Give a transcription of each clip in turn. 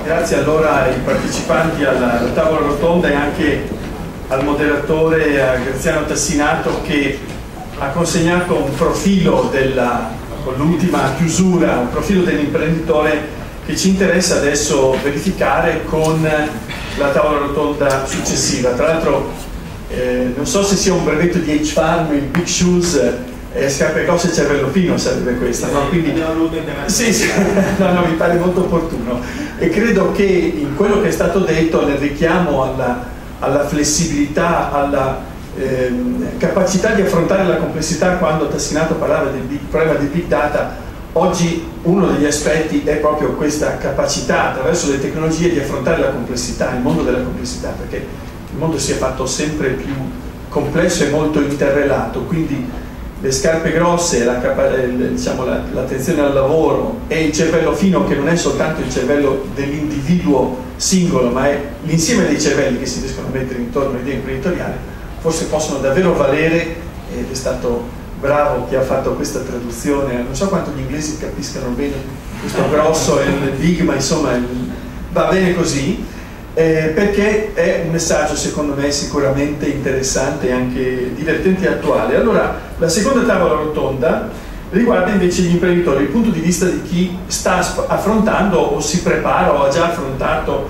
Grazie allora ai partecipanti alla tavola rotonda e anche al moderatore, a Graziano Tassinato, che ha consegnato un profilo con l'ultima chiusura, un profilo dell'imprenditore che ci interessa adesso verificare con la tavola rotonda successiva. Tra l'altro non so se sia un brevetto di H-Farm, il Big Shoes, scarpe grosse e cervello fino sarebbe questa, no? Quindi, sì, sì, no, mi pare molto opportuno, e credo che in quello che è stato detto, nel richiamo alla flessibilità, alla capacità di affrontare la complessità, quando Tassinato parlava del problema del big data, oggi uno degli aspetti è proprio questa capacità attraverso le tecnologie di affrontare la complessità, il mondo della complessità, perché il mondo si è fatto sempre più complesso e molto interrelato, quindi le scarpe grosse, l'attenzione al lavoro e il cervello fino, che non è soltanto il cervello dell'individuo singolo, ma è l'insieme dei cervelli che si riescono a mettere intorno all'idea imprenditoriale, forse possono davvero valere, ed è stato bravo chi ha fatto questa traduzione. Non so quanto gli inglesi capiscano bene questo grosso e il big, ma insomma va bene così, perché è un messaggio secondo me sicuramente interessante e anche divertente e attuale. Allora, la seconda tavola rotonda riguarda invece gli imprenditori, il punto di vista di chi sta affrontando o si prepara o ha già affrontato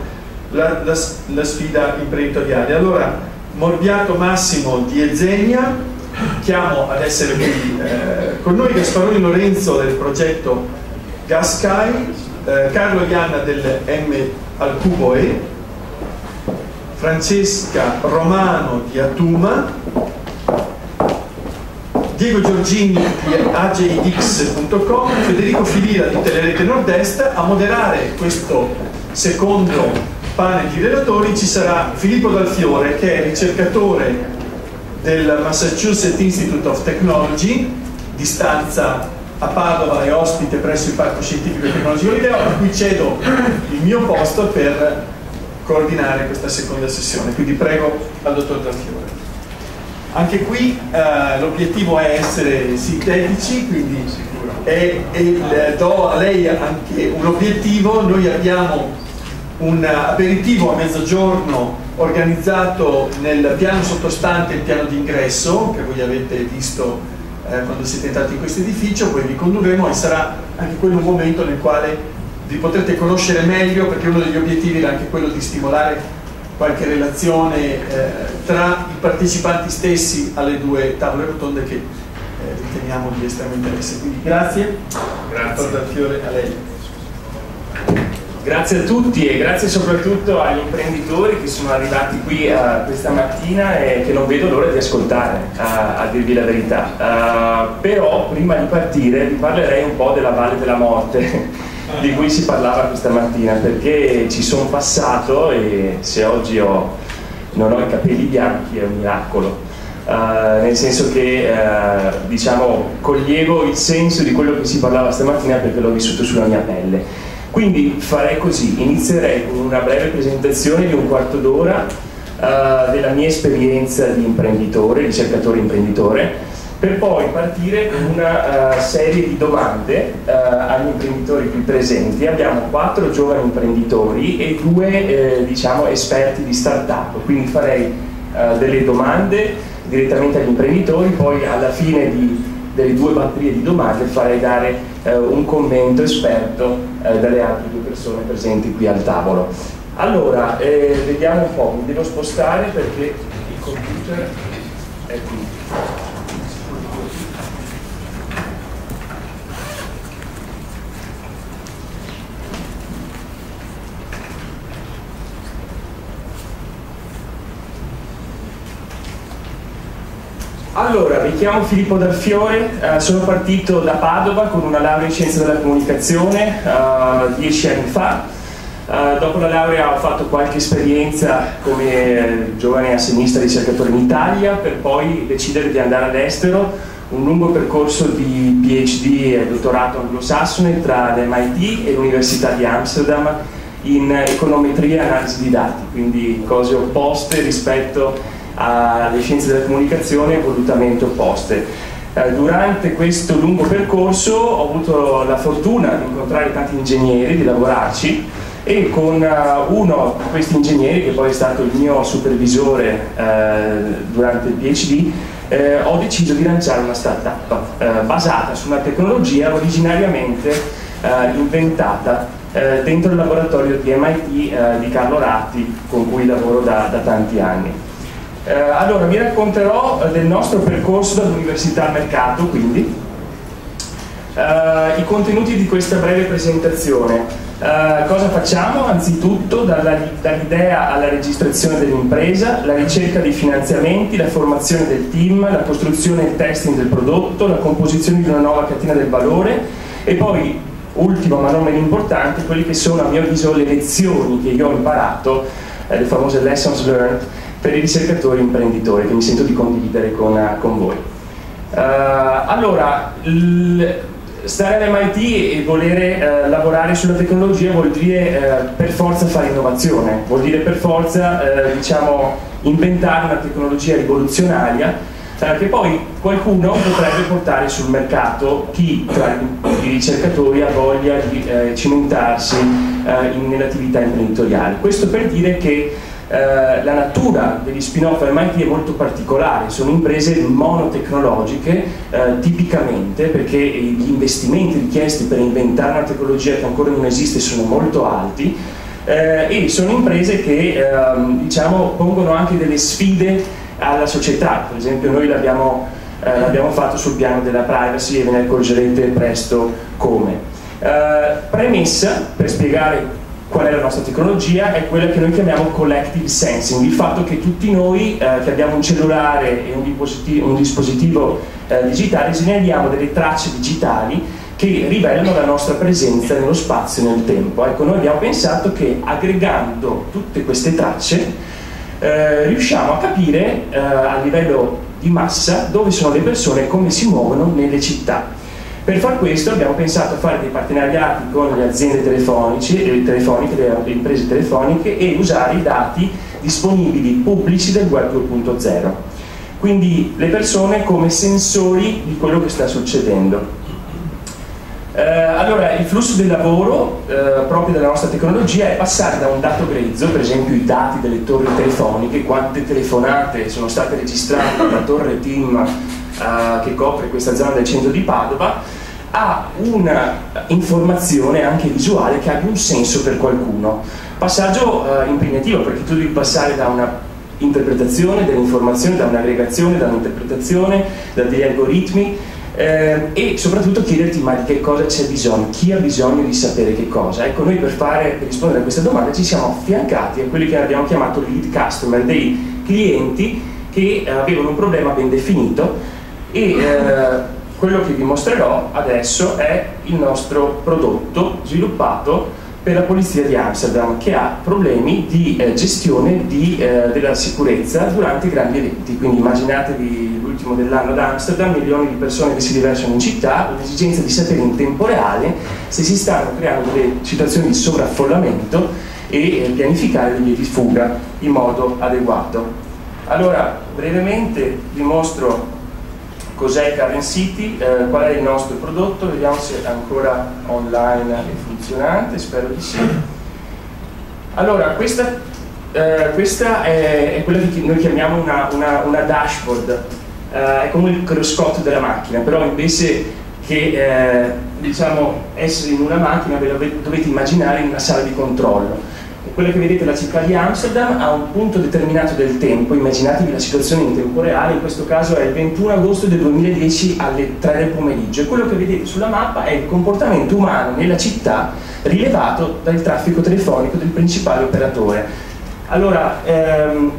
la sfida imprenditoriale. Allora, Morbiato Massimo di Ezzenia, chiamo ad essere qui con noi Gasparoni Lorenzo del progetto Gaskai, Carlo Ianna del M al Cubo E, Francesca Romano di Atuma, Diego Giorgini di AJX.com, Federico Filira di Telerete Nord-Est. A moderare questo secondo panel di relatori ci sarà Filippo Dalfiore, che è ricercatore del Massachusetts Institute of Technology, di stanza a Padova e ospite presso il Parco Scientifico e Tecnologico Galileo, a cui cedo il mio posto per coordinare questa seconda sessione, quindi prego al dottor Dalfiore. Anche qui l'obiettivo è essere sintetici, quindi do a lei anche un obiettivo. Noi abbiamo un aperitivo a mezzogiorno organizzato nel piano sottostante il piano d'ingresso, che voi avete visto quando siete entrati in questo edificio. Poi vi condurremo e sarà anche quello un momento nel quale vi potrete conoscere meglio, perché uno degli obiettivi era anche quello di stimolare qualche relazione tra i partecipanti stessi alle due tavole rotonde, che riteniamo di estremo interesse. Quindi grazie. Dottor Dalfiore, a lei. Grazie a tutti e grazie soprattutto agli imprenditori che sono arrivati qui questa mattina e che non vedo l'ora di ascoltare, a dirvi la verità. Però prima di partire vi parlerei un po' della Valle della Morte di cui si parlava questa mattina, perché ci sono passato e se oggi non ho i capelli bianchi è un miracolo, nel senso che diciamo coglievo il senso di quello che si parlava stamattina perché l'ho vissuto sulla mia pelle. Quindi farei così, inizierei con una breve presentazione di un quarto d'ora della mia esperienza di imprenditore, ricercatore imprenditore, per poi partire con una serie di domande agli imprenditori qui presenti. Abbiamo 4 giovani imprenditori e 2 diciamo esperti di startup, quindi farei delle domande direttamente agli imprenditori, poi alla fine delle 2 batterie di domande farei dare un commento esperto dalle altre 2 persone presenti qui al tavolo. Allora, vediamo un po', mi devo spostare perché il computer è qui. Allora, mi chiamo Filippo Dalfiore, sono partito da Padova con una laurea in scienze della comunicazione 10 anni fa. Dopo la laurea ho fatto qualche esperienza come giovane assegnista ricercatore in Italia, per poi decidere di andare all'estero, un lungo percorso di PhD e dottorato anglosassone tra l'MIT e l'Università di Amsterdam in econometria e analisi di dati, quindi cose opposte rispetto alle scienze della comunicazione, volutamente opposte. Durante questo lungo percorso ho avuto la fortuna di incontrare tanti ingegneri, di lavorarci, e con uno di questi ingegneri, che poi è stato il mio supervisore durante il PhD, ho deciso di lanciare una startup basata su una tecnologia originariamente inventata dentro il laboratorio di MIT di Carlo Ratti, con cui lavoro da tanti anni. Allora vi racconterò del nostro percorso dall'università al mercato, quindi i contenuti di questa breve presentazione. Cosa facciamo? Anzitutto dall'idea alla registrazione dell'impresa, la ricerca di finanziamenti, la formazione del team, la costruzione e il testing del prodotto, la composizione di una nuova catena del valore e poi, ultimo ma non meno importante, quelli che sono a mio avviso le lezioni che io ho imparato, le famose lessons learned, per i ricercatori e imprenditori, che mi sento di condividere con voi. Allora, stare all'MIT e volere lavorare sulla tecnologia vuol dire per forza fare innovazione, vuol dire per forza diciamo, inventare una tecnologia rivoluzionaria che poi qualcuno potrebbe portare sul mercato, chi tra i ricercatori ha voglia di cimentarsi nell'attività imprenditoriale. Questo per dire che la natura degli spin-off MIT è molto particolare, sono imprese monotecnologiche tipicamente, perché gli investimenti richiesti per inventare una tecnologia che ancora non esiste sono molto alti e sono imprese che diciamo, pongono anche delle sfide alla società. Per esempio noi l'abbiamo fatto sul piano della privacy e ve ne accorgerete presto come. Premessa per spiegare qual è la nostra tecnologia è quella che noi chiamiamo collective sensing, il fatto che tutti noi che abbiamo un cellulare e un dispositivo digitale generiamo delle tracce digitali che rivelano la nostra presenza nello spazio e nel tempo. Ecco, noi abbiamo pensato che aggregando tutte queste tracce riusciamo a capire a livello di massa dove sono le persone e come si muovono nelle città. Per far questo abbiamo pensato a fare dei partenariati con le aziende telefoniche, le imprese telefoniche e usare i dati disponibili pubblici del web 2.0. Quindi le persone come sensori di quello che sta succedendo. Allora, il flusso del lavoro proprio della nostra tecnologia è passare da un dato grezzo, per esempio i dati delle torri telefoniche, quante telefonate sono state registrate dalla torre TIM che copre questa zona del centro di Padova, a una informazione anche visuale che abbia un senso per qualcuno. Passaggio impegnativo, perché tu devi passare da una interpretazione dell'informazione, da un'aggregazione, da un'interpretazione, da degli algoritmi e soprattutto chiederti ma di che cosa c'è bisogno, chi ha bisogno di sapere che cosa. Ecco, noi per rispondere a questa domanda ci siamo affiancati a quelli che abbiamo chiamato lead customer, dei clienti che avevano un problema ben definito e quello che vi mostrerò adesso è il nostro prodotto sviluppato per la polizia di Amsterdam, che ha problemi di gestione della sicurezza durante grandi eventi. Quindi immaginatevi l'ultimo dell'anno ad Amsterdam, milioni di persone che si riversano in città, l'esigenza di sapere in tempo reale se si stanno creando delle situazioni di sovraffollamento e pianificare le vie di fuga in modo adeguato. Allora, brevemente vi mostro cos'è Current City, qual è il nostro prodotto, vediamo se è ancora online e funzionante, spero di sì. Allora, questa è quella che noi chiamiamo una dashboard, è come il cruscotto della macchina, però invece che diciamo, essere in una macchina ve la dovete immaginare in una sala di controllo. Quella che vedete, la città di Amsterdam, ha un punto determinato del tempo, immaginatevi la situazione in tempo reale, in questo caso è il 21 agosto del 2010 alle 3 del pomeriggio, e quello che vedete sulla mappa è il comportamento umano nella città rilevato dal traffico telefonico del principale operatore. Allora,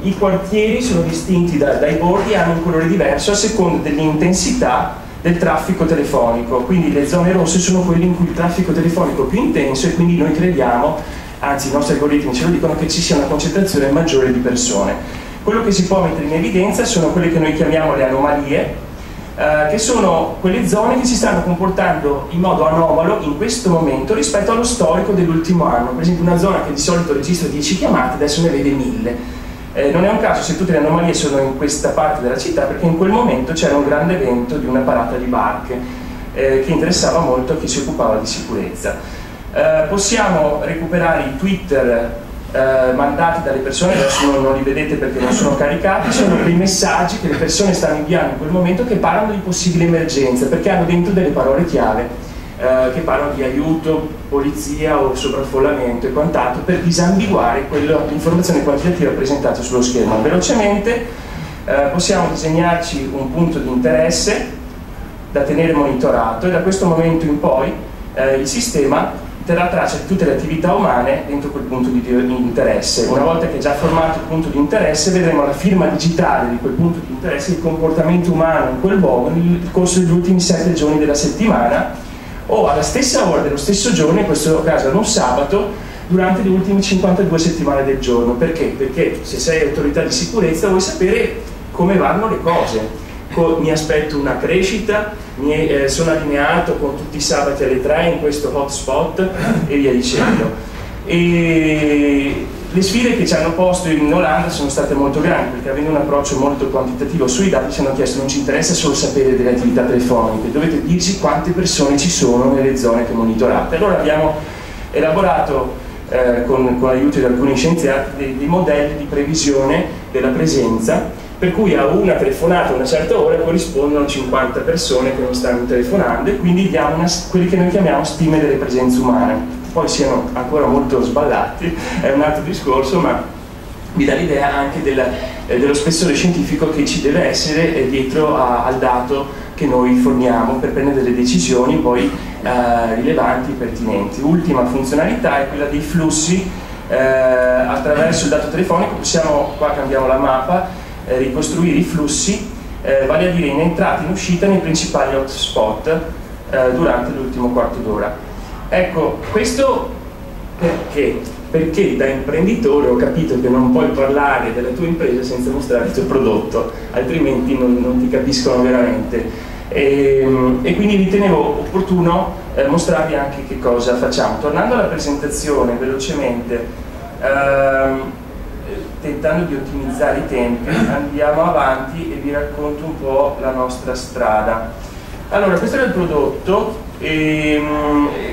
i quartieri sono distinti dai bordi e hanno un colore diverso a seconda dell'intensità del traffico telefonico, quindi le zone rosse sono quelle in cui il traffico telefonico è più intenso e quindi noi crediamo, anzi i nostri algoritmi ce lo dicono, che ci sia una concentrazione maggiore di persone. Quello che si può mettere in evidenza sono quelle che noi chiamiamo le anomalie, che sono quelle zone che si stanno comportando in modo anomalo in questo momento rispetto allo storico dell'ultimo anno. Per esempio una zona che di solito registra 10 chiamate adesso ne vede 1000. Non è un caso se tutte le anomalie sono in questa parte della città, perché in quel momento c'era un grande evento di una parata di barche che interessava molto a chi si occupava di sicurezza. Possiamo recuperare i Twitter mandati dalle persone, adesso non li vedete perché non sono caricati, sono quei messaggi che le persone stanno inviando in quel momento che parlano di possibili emergenze, perché hanno dentro delle parole chiave che parlano di aiuto, polizia o sovraffollamento e quant'altro, per disambiguare l'informazione quantitativa presentata sullo schermo. Velocemente possiamo disegnarci un punto di interesse da tenere monitorato, e da questo momento in poi il sistema terrà traccia di tutte le attività umane dentro quel punto di interesse. Una volta che è già formato il punto di interesse, vedremo la firma digitale di quel punto di interesse, il comportamento umano in quel luogo nel corso degli ultimi 7 giorni della settimana, o alla stessa ora dello stesso giorno, in questo caso ad un sabato, durante le ultime 52 settimane del giorno. Perché? Perché se sei autorità di sicurezza vuoi sapere come vanno le cose. Mi aspetto una crescita, sono allineato con tutti i sabati alle 3 in questo hotspot e via dicendo. E le sfide che ci hanno posto in Olanda sono state molto grandi, perché avendo un approccio molto quantitativo sui dati ci hanno chiesto: non ci interessa solo sapere delle attività telefoniche, dovete dirci quante persone ci sono nelle zone che monitorate. Allora abbiamo elaborato con l'aiuto di alcuni scienziati dei modelli di previsione della presenza, per cui a una telefonata a una certa ora corrispondono 50 persone che non stanno telefonando, e quindi diamo quelli che noi chiamiamo stime delle presenze umane. Poi siano ancora molto sballati è un altro discorso, ma vi dà l'idea anche dello spessore scientifico che ci deve essere dietro al dato che noi forniamo per prendere delle decisioni poi rilevanti e pertinenti. Ultima funzionalità è quella dei flussi. Attraverso il dato telefonico possiamo, qua cambiamo la mappa, ricostruire i flussi, vale a dire in entrata e in uscita nei principali hotspot durante l'ultimo quarto d'ora. Ecco, questo perché? Perché da imprenditore ho capito che non puoi parlare della tua impresa senza mostrare il tuo prodotto, altrimenti non ti capiscono veramente. E quindi ritenevo opportuno mostrarvi anche che cosa facciamo. Tornando alla presentazione velocemente, tentando di ottimizzare i tempi, andiamo avanti e vi racconto un po' la nostra strada. Allora, questo era il prodotto.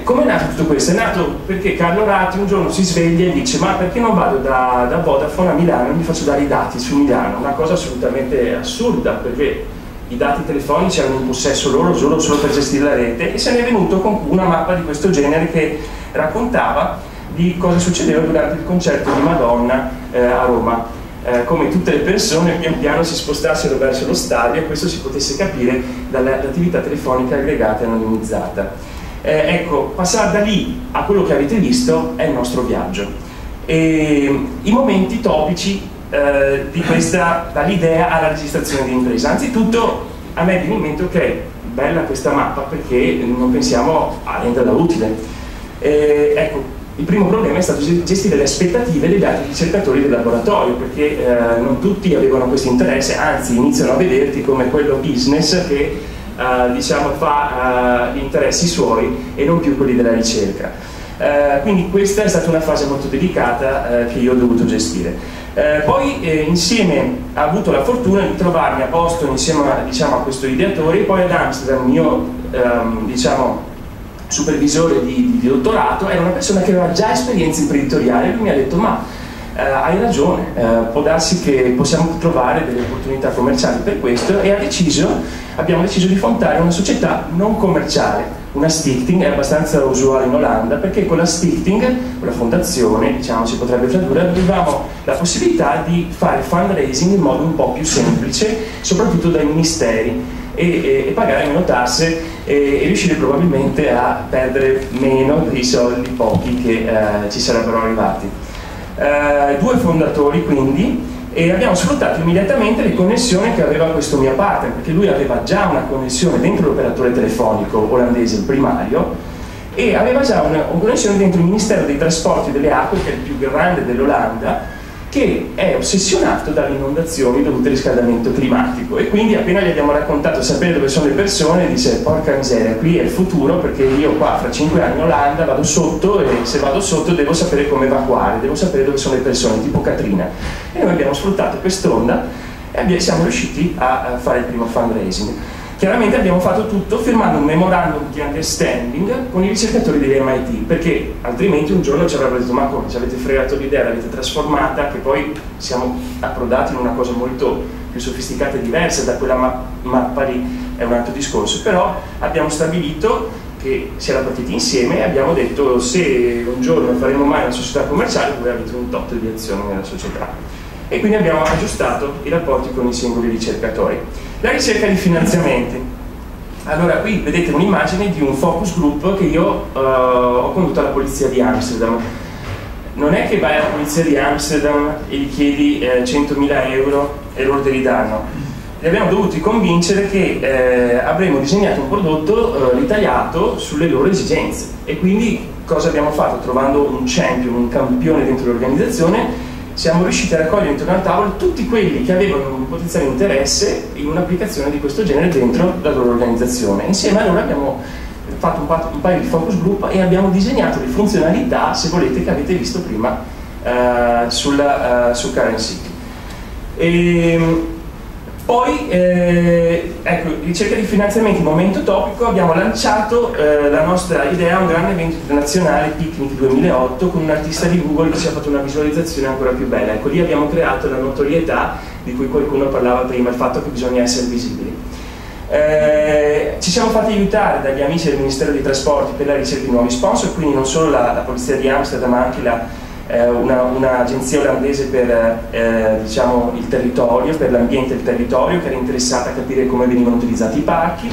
Come è nato tutto questo? È nato perché Carlo Ratti un giorno si sveglia e dice: ma perché non vado da Vodafone a Milano e mi faccio dare i dati su Milano? Una cosa assolutamente assurda, perché i dati telefonici erano in possesso loro solo per gestire la rete, e se ne è venuto con una mappa di questo genere che raccontava di cosa succedeva durante il concerto di Madonna a Roma. Come tutte le persone pian piano si spostassero verso lo stadio, e questo si potesse capire dall'attività telefonica aggregata e anonimizzata. Ecco, passare da lì a quello che avete visto è il nostro viaggio. E i momenti topici di questa, dall'idea alla registrazione di impresa. Anzitutto a me viene in mente: ok, bella questa mappa, perché non pensiamo a renderla utile? Ecco, il primo problema è stato gestire le aspettative degli altri ricercatori del laboratorio, perché non tutti avevano questo interesse, anzi iniziano a vederti come quello business che diciamo fa gli interessi suoi e non più quelli della ricerca. Quindi questa è stata una fase molto delicata che io ho dovuto gestire. Poi insieme ho avuto la fortuna di trovarmi a Boston insieme a questo ideatore, e poi ad Amsterdam, mio supervisore di dottorato, era una persona che aveva già esperienza imprenditoriale, e lui mi ha detto: ma hai ragione, può darsi che possiamo trovare delle opportunità commerciali per questo, e abbiamo deciso di fondare una società non commerciale, una stichting. È abbastanza usuale in Olanda, perché con la stichting, con la fondazione, diciamo, si potrebbe tradurre, avevamo la possibilità di fare fundraising in modo un po' più semplice, soprattutto dai ministeri, e pagare meno tasse e riuscire probabilmente a perdere meno dei soldi pochi che ci sarebbero arrivati. 2 fondatori quindi, e abbiamo sfruttato immediatamente le connessioni che aveva questo mio partner, perché lui aveva già una connessione dentro l'operatore telefonico olandese, il primario, e aveva già una connessione dentro il Ministero dei Trasporti e delle Acque, che è il più grande dell'Olanda, che è ossessionato dalle inondazioni dovute al riscaldamento climatico. E quindi appena gli abbiamo raccontato sapere dove sono le persone, dice: porca miseria, qui è il futuro, perché io qua fra 5 anni in Olanda vado sotto, e se vado sotto devo sapere come evacuare, devo sapere dove sono le persone, tipo Katrina. E noi abbiamo sfruttato quest'onda e siamo riusciti a fare il primo fundraising. Chiaramente abbiamo fatto tutto firmando un memorandum di understanding con i ricercatori dell'MIT, perché altrimenti un giorno ci avrebbero detto: ma come, ci avete fregato l'idea, l'avete trasformata, che poi siamo approdati in una cosa molto più sofisticata e diversa da quella mappa lì, è un altro discorso. Però abbiamo stabilito che si era partiti insieme e abbiamo detto: se un giorno faremo mai una società commerciale, voi avete un tot di azioni nella società. E quindi abbiamo aggiustato i rapporti con i singoli ricercatori. La ricerca di finanziamenti. Allora, qui vedete un'immagine di un focus group che io ho condotto alla polizia di Amsterdam. Non è che vai alla polizia di Amsterdam e gli chiedi 100.000 euro e loro te li danno. Li abbiamo dovuti convincere che avremmo disegnato un prodotto ritagliato sulle loro esigenze. E quindi cosa abbiamo fatto? Trovando un champion, un campione dentro l'organizzazione, siamo riusciti a raccogliere intorno al tavolo tutti quelli che avevano un potenziale interesse in un'applicazione di questo genere dentro la loro organizzazione. Insieme a loro abbiamo fatto un paio di focus group e abbiamo disegnato le funzionalità, se volete, che avete visto prima su Currency. Poi, ecco, ricerca di finanziamenti, momento topico, abbiamo lanciato la nostra idea a un grande evento internazionale, Picnic 2008, con un artista di Google che ci ha fatto una visualizzazione ancora più bella. Ecco, lì abbiamo creato la notorietà di cui qualcuno parlava prima, il fatto che bisogna essere visibili. Ci siamo fatti aiutare dagli amici del Ministero dei Trasporti per la ricerca di nuovi sponsor, quindi non solo la Polizia di Amsterdam, ma anche un'agenzia olandese per diciamo, il territorio, per l'ambiente e il territorio, che era interessata a capire come venivano utilizzati i parchi,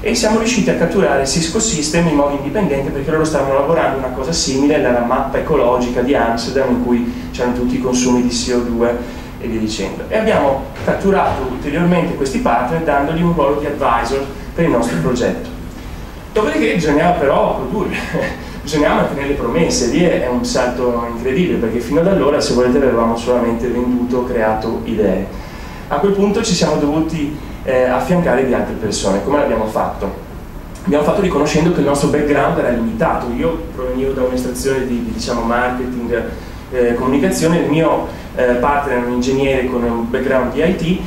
e siamo riusciti a catturare Cisco System in modo indipendente, perché loro stavano lavorando una cosa simile alla mappa ecologica di Amsterdam, in cui c'erano tutti i consumi di CO2 e via dicendo, e abbiamo catturato ulteriormente questi partner dandogli un ruolo di advisor per il nostro progetto. Dopodiché bisognava però produrre, bisognava mantenere le promesse. Lì è un salto incredibile, perché fino ad allora, se volete, avevamo solamente venduto, creato idee. A quel punto ci siamo dovuti affiancare di altre persone. Come l'abbiamo fatto? Abbiamo fatto riconoscendo che il nostro background era limitato. Io provenivo da un'estrazione di diciamo, marketing, comunicazione, il mio partner era un ingegnere con un background di IT.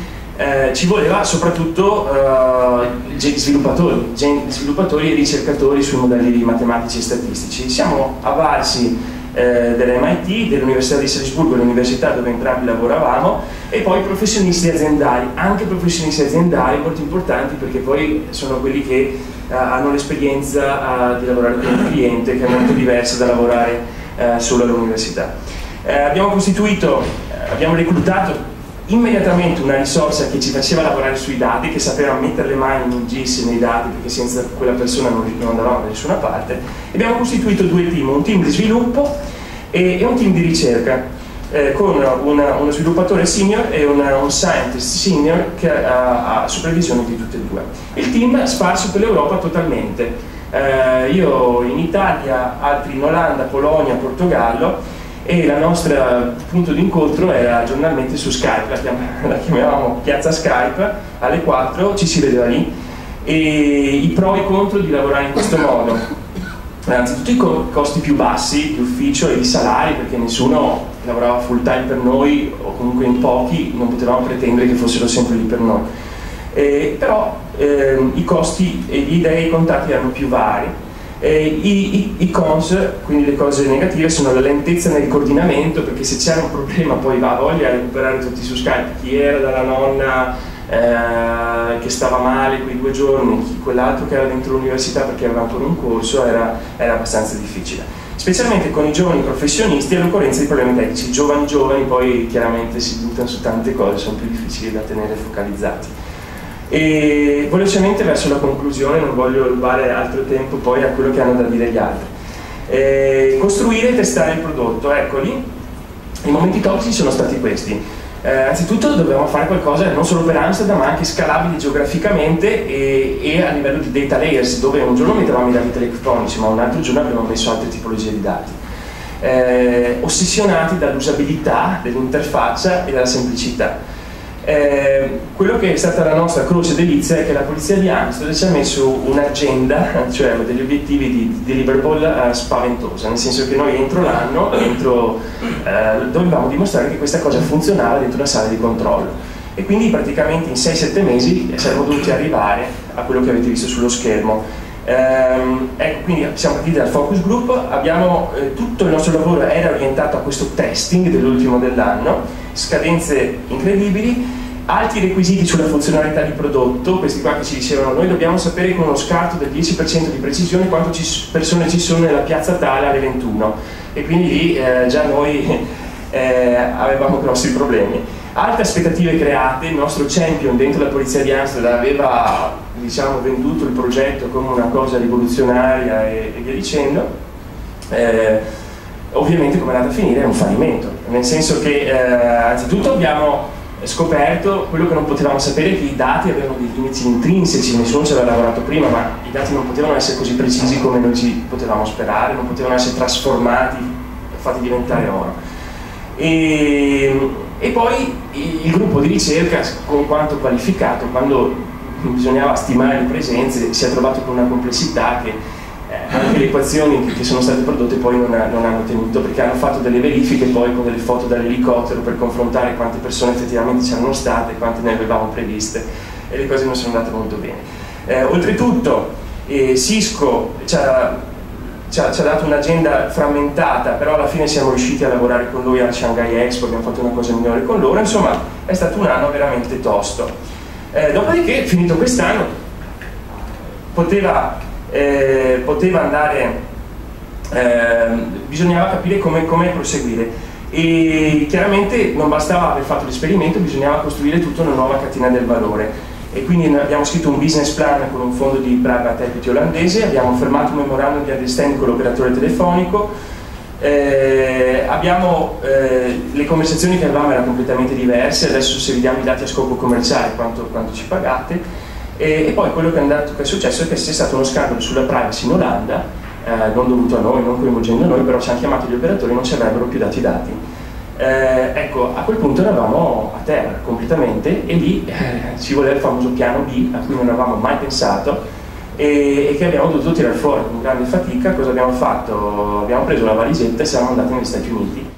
Ci voleva soprattutto sviluppatori e ricercatori sui modelli matematici e statistici. Siamo avvalsi dell'MIT, dell'Università di Salisburgo, l'università dove entrambi lavoravamo, e poi professionisti aziendali, anche professionisti aziendali molto importanti, perché poi sono quelli che hanno l'esperienza di lavorare con il cliente, che è molto diversa da lavorare solo all'università. Abbiamo reclutato immediatamente una risorsa che ci faceva lavorare sui dati, che sapeva mettere le mani in GIS nei dati, perché senza quella persona non andavamo da nessuna parte, e abbiamo costituito due team, un team di sviluppo e un team di ricerca, con uno sviluppatore senior e un scientist senior che ha supervisione di tutte e due. Il team sparso per l'Europa totalmente, io in Italia, altri in Olanda, Polonia, Portogallo, e il nostro punto di incontro era giornalmente su Skype, la chiamavamo Piazza Skype, alle 4 ci si vedeva lì, e i pro e i contro di lavorare in questo modo: innanzitutto i costi più bassi di ufficio e di salari, perché nessuno lavorava full time per noi, o comunque in pochi, non potevamo pretendere che fossero sempre lì per noi, però i costi e gli idee e i contatti erano più vari. I cons, quindi le cose negative, sono la lentezza nel coordinamento, perché se c'era un problema poi va a voglia a recuperare tutti su Skype, chi era dalla nonna che stava male quei 2 giorni, quell'altro che era dentro l'università perché aveva ancora un corso, era abbastanza difficile, specialmente con i giovani professionisti e l'occorrenza di problemi tecnici. I giovani poi chiaramente si buttano su tante cose, sono più difficili da tenere focalizzati. E velocemente verso la conclusione, non voglio rubare altro tempo poi a quello che hanno da dire gli altri. Costruire e testare il prodotto, eccoli. I momenti topici sono stati questi. Anzitutto dovevamo fare qualcosa non solo per Amsterdam, ma anche scalabile geograficamente e a livello di data layers, dove un giorno mettevamo i dati elettronici, ma un altro giorno abbiamo messo altre tipologie di dati. Ossessionati dall'usabilità, dell'interfaccia e dalla semplicità. Quello che è stata la nostra croce delizia è che la polizia di Amsterdam ci ha messo un'agenda, cioè degli obiettivi di deliverable spaventosa, nel senso che noi entro l'anno dovevamo dimostrare che questa cosa funzionava dentro una sala di controllo. e quindi praticamente in 6-7 mesi saremmo dovuti arrivare a quello che avete visto sullo schermo. Ecco, quindi siamo partiti dal focus group, tutto il nostro lavoro era orientato a questo testing dell'ultimo dell'anno, scadenze incredibili, alti requisiti sulla funzionalità di prodotto, questi qua che ci dicevano noi dobbiamo sapere con uno scarto del 10% di precisione quante persone ci sono nella piazza tale alle 21, e quindi lì già noi avevamo grossi problemi. Alte aspettative create, il nostro champion dentro la polizia di Amsterdam aveva, diciamo, venduto il progetto come una cosa rivoluzionaria e via dicendo. Ovviamente come è andata a finire è un fallimento, nel senso che anzitutto abbiamo scoperto quello che non potevamo sapere, che i dati avevano dei limiti intrinseci, nessuno ci aveva lavorato prima, ma i dati non potevano essere così precisi come noi ci potevamo sperare, non potevano essere trasformati, fatti diventare oro. E poi il gruppo di ricerca, con quanto qualificato, quando bisognava stimare le presenze, si è trovato con una complessità che anche le equazioni che sono state prodotte poi non hanno tenuto, perché hanno fatto delle verifiche poi con delle foto dall'elicottero per confrontare quante persone effettivamente c'erano state e quante ne avevamo previste, e le cose non sono andate molto bene. Oltretutto Cisco ci ha dato un'agenda frammentata, però alla fine siamo riusciti a lavorare con lui al Shanghai Expo, abbiamo fatto una cosa migliore con loro, insomma è stato un anno veramente tosto. Dopodiché, finito quest'anno, poteva andare, bisognava capire come proseguire, e chiaramente non bastava aver fatto l'esperimento, bisognava costruire tutta una nuova catena del valore, e quindi abbiamo scritto un business plan con un fondo di private equity olandese, abbiamo firmato un memorandum di understanding con l'operatore telefonico, le conversazioni che avevamo erano completamente diverse, adesso se vediamo i dati a scopo commerciale quanto ci pagate, e poi quello che è successo è che c'è stato uno scandalo sulla privacy in Olanda, non dovuto a noi, non coinvolgendo noi, però ci hanno chiamato gli operatori e non ci avrebbero più dato i dati. Ecco, a quel punto eravamo a terra completamente, e lì ci voleva il famoso piano B a cui non avevamo mai pensato e che abbiamo dovuto tirare fuori con grande fatica. Cosa abbiamo fatto? Abbiamo preso la valigetta e siamo andati negli Stati Uniti.